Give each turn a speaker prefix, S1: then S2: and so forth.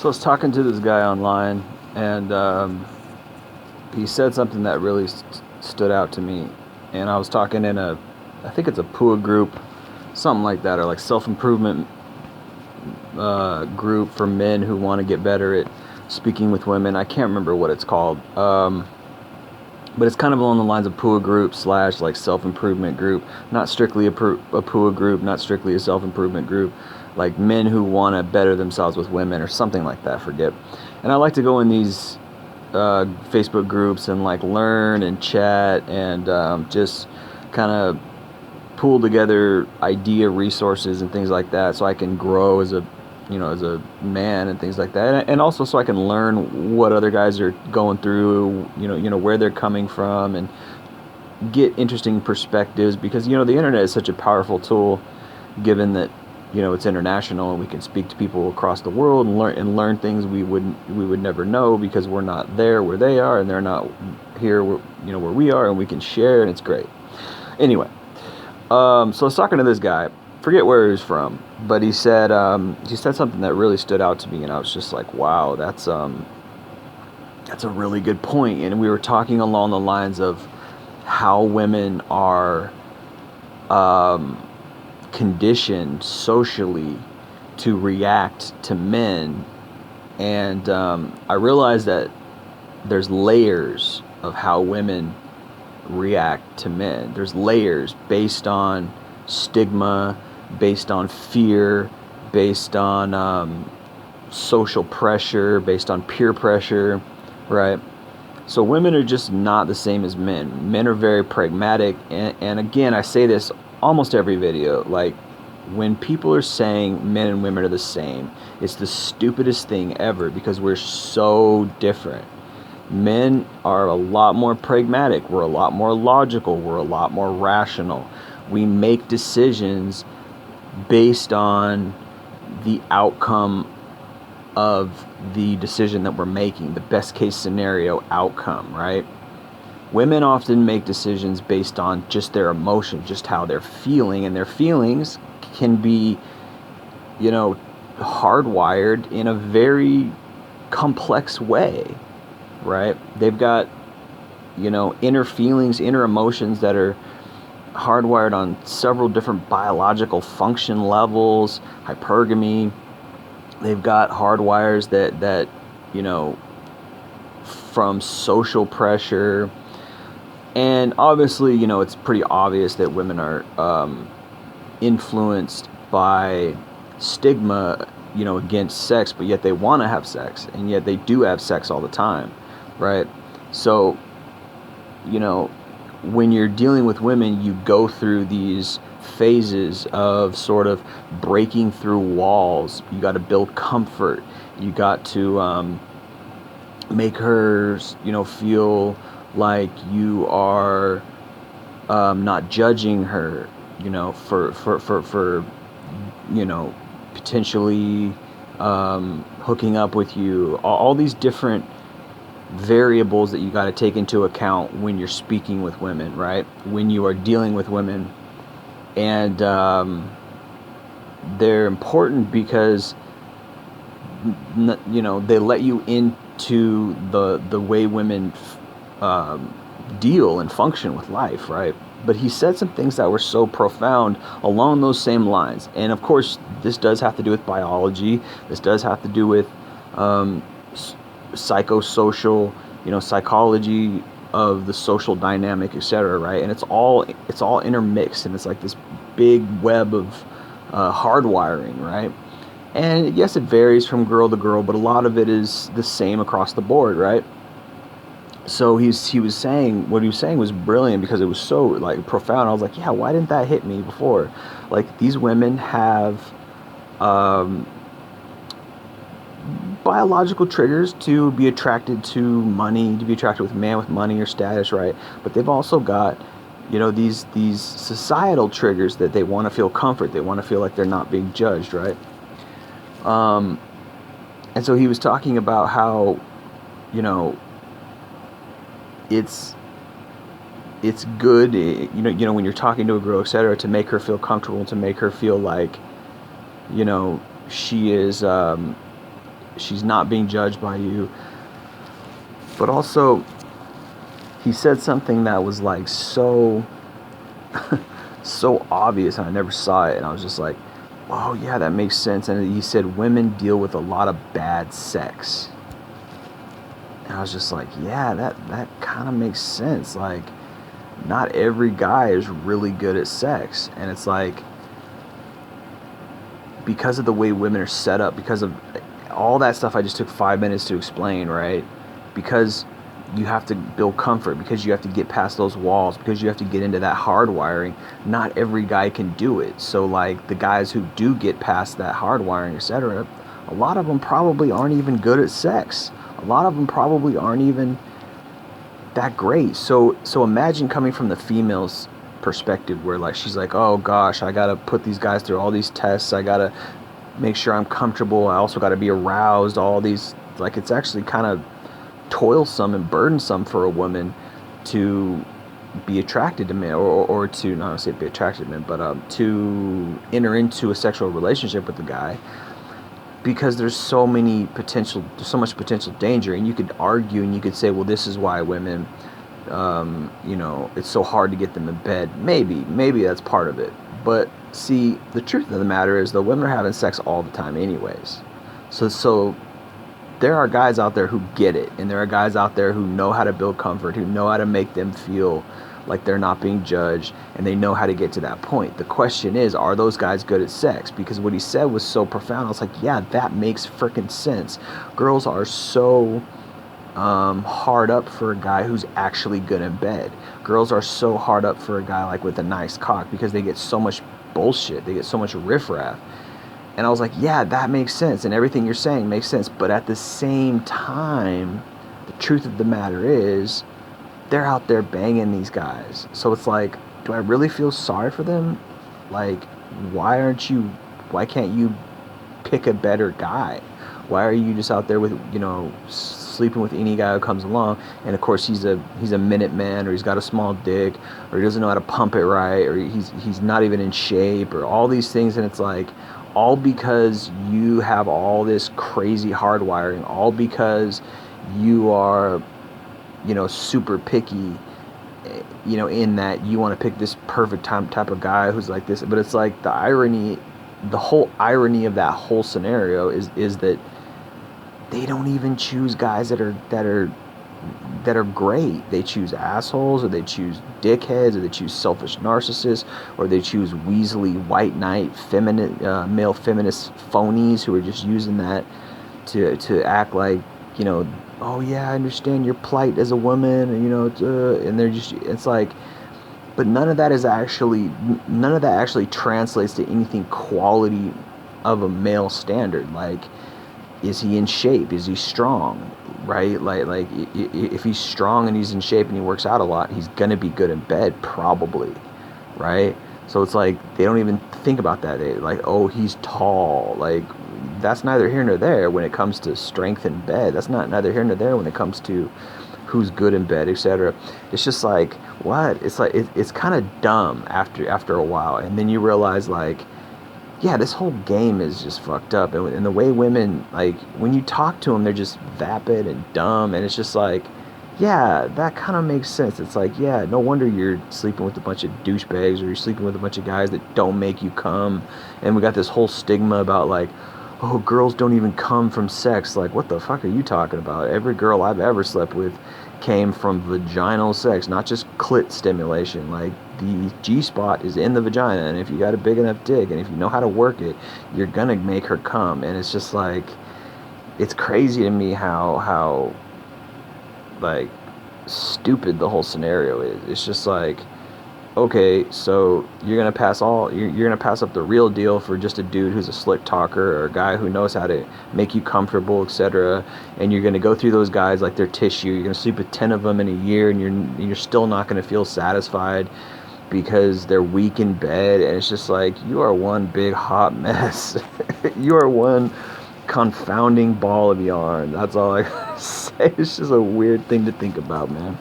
S1: So I was talking to this guy online, and he said something that really stood out to me. And I was talking in I think it's a PUA group, something like that, or like self-improvement group for men who want to get better at speaking with women. I can't remember what it's called, but it's kind of along the lines of PUA group slash like self-improvement group. Not strictly a PUA group, not strictly a self-improvement group. Like men who want to better themselves with women or something like that. Forget. And I like to go in these Facebook groups and like learn and chat and just kind of pull together idea resources and things like that, so I can grow as a man and things like that, and also so I can learn what other guys are going through, where they're coming from, and get interesting perspectives, because the internet is such a powerful tool, given that it's international and we can speak to people across the world and learn things we would never know, because we're not there where they are and they're not here where we are, and we can share, and it's great. Anyway, so I was talking to this guy, forget where he was from, but he said something that really stood out to me, and I was just like, wow, that's a really good point. And we were talking along the lines of how women are conditioned socially to react to men, and I realized that there's layers of how women react to men. There's layers based on stigma, based on fear, based on social pressure, based on peer pressure, right? So women are just not the same as men. Men are very pragmatic, and again, I say this almost every video, like, when people are saying men and women are the same, it's the stupidest thing ever, because we're so different. Men are a lot more pragmatic, we're a lot more logical, we're a lot more rational. We make decisions based on the outcome of the decision that we're making, the best case scenario outcome, right? Women often make decisions based on just their emotion, just how they're feeling, and their feelings can be, hardwired in a very complex way, right? They've got, inner feelings, inner emotions that are hardwired on several different biological function levels, hypergamy. They've got hardwires that from social pressure. And obviously, it's pretty obvious that women are influenced by stigma, against sex, but yet they want to have sex, and yet they do have sex all the time, right? So, when you're dealing with women, you go through these phases of sort of breaking through walls. You got to build comfort. You got to make her, feel like you are not judging her, for potentially hooking up with you. All these different variables that you got to take into account when you're speaking with women, right? When you are dealing with women, and they're important because they let you into the way women deal and function with life, right? But he said some things that were so profound along those same lines. And of course, this does have to do with biology. This does have to do with psychosocial, psychology of the social dynamic, etc., right? And it's all intermixed, and it's like this big web of hardwiring, right? And yes, it varies from girl to girl, but a lot of it is the same across the board, right? So he was saying, what he was saying was brilliant, because it was so like profound. I was like, yeah, why didn't that hit me before? Like, these women have biological triggers to be attracted to money, to be attracted with a man with money or status, right? But they've also got, these societal triggers that they want to feel comfort. They want to feel like they're not being judged, right? And so he was talking about how, it's good, when you're talking to a girl, etc., to make her feel comfortable, to make her feel like, she is she's not being judged by you. But also, he said something that was like so so obvious, and I never saw it, and I was just like, oh yeah, that makes sense. And he said women deal with a lot of bad sex, and I was just like, yeah, that kind of makes sense. Like, not every guy is really good at sex, and it's like, because of the way women are set up, because of all that stuff I just took 5 minutes to explain, right? Because you have to build comfort, because you have to get past those walls, because you have to get into that hardwiring. Not every guy can do it. So like the guys who do get past that hardwiring, etc., a lot of them probably aren't even good at sex. A lot of them probably aren't even that great. So imagine coming from the female's perspective, where like she's like, oh gosh, I gotta put these guys through all these tests, I gotta make sure I'm comfortable, I also gotta be aroused, all these, like, it's actually kind of toilsome and burdensome for a woman to be attracted to men, or to, not say be attracted to men, but to enter into a sexual relationship with a guy, because there's so much potential danger. And you could argue and you could say, well, this is why women, it's so hard to get them in bed. Maybe that's part of it. But see, the truth of the matter is, the women are having sex all the time anyways. So there are guys out there who get it, and there are guys out there who know how to build comfort, who know how to make them feel like they're not being judged, and they know how to get to that point. The question is, are those guys good at sex? Because what he said was so profound. I was like, yeah, that makes freaking sense. Girls are so hard up for a guy who's actually good in bed. Girls are so hard up for a guy like with a nice cock, because they get so much bullshit, they get so much riffraff. And I was like, yeah, that makes sense, and everything you're saying makes sense. But at the same time, the truth of the matter is, they're out there banging these guys. So it's like, do I really feel sorry for them? Like, why can't you pick a better guy? Why are you just out there with, sleeping with any guy who comes along? And of course he's a minute man, or he's got a small dick, or he doesn't know how to pump it right, or he's not even in shape, or all these things. And it's like, all because you have all this crazy hardwiring, all because you are, super picky, in that you want to pick this perfect type of guy who's like this. But it's like, the whole irony of that whole scenario is that they don't even choose guys that are great. They choose assholes, or they choose dickheads, or they choose selfish narcissists, or they choose weaselly white knight male feminist phonies who are just using that to act like, oh yeah, I understand your plight as a woman, and and they're just, it's like, but none of that actually translates to anything quality of a male standard. Like, is he in shape? Is he strong? Right? Like if he's strong and he's in shape and he works out a lot, he's gonna be good in bed, probably, right? So it's like, they don't even think about that. They like, oh, he's tall. Like, that's neither here nor there when it comes to strength in bed. That's neither here nor there when it comes to who's good in bed, etc. It's just like, what? It's like, it's kind of dumb after a while, and then you realize, like, yeah, this whole game is just fucked up. And the way women, like, when you talk to them, they're just vapid and dumb. And it's just like, yeah, that kind of makes sense. It's like, yeah, no wonder you're sleeping with a bunch of douchebags, or you're sleeping with a bunch of guys that don't make you come. And we got this whole stigma about, like, oh, girls don't even come from sex. Like, what the fuck are you talking about? Every girl I've ever slept with came from vaginal sex, not just clit stimulation. Like, the G-spot is in the vagina, and if you got a big enough dick, and if you know how to work it, you're gonna make her come. And it's just like, it's crazy to me how like stupid the whole scenario is. It's just like, okay, so you're gonna pass up the real deal for just a dude who's a slick talker, or a guy who knows how to make you comfortable, etc. And you're gonna go through those guys like they're tissue. You're gonna sleep with 10 of them in a year, and you're still not gonna feel satisfied because they're weak in bed. And it's just like, you are one big hot mess. You are one confounding ball of yarn. That's all I gotta say. It's just a weird thing to think about, man.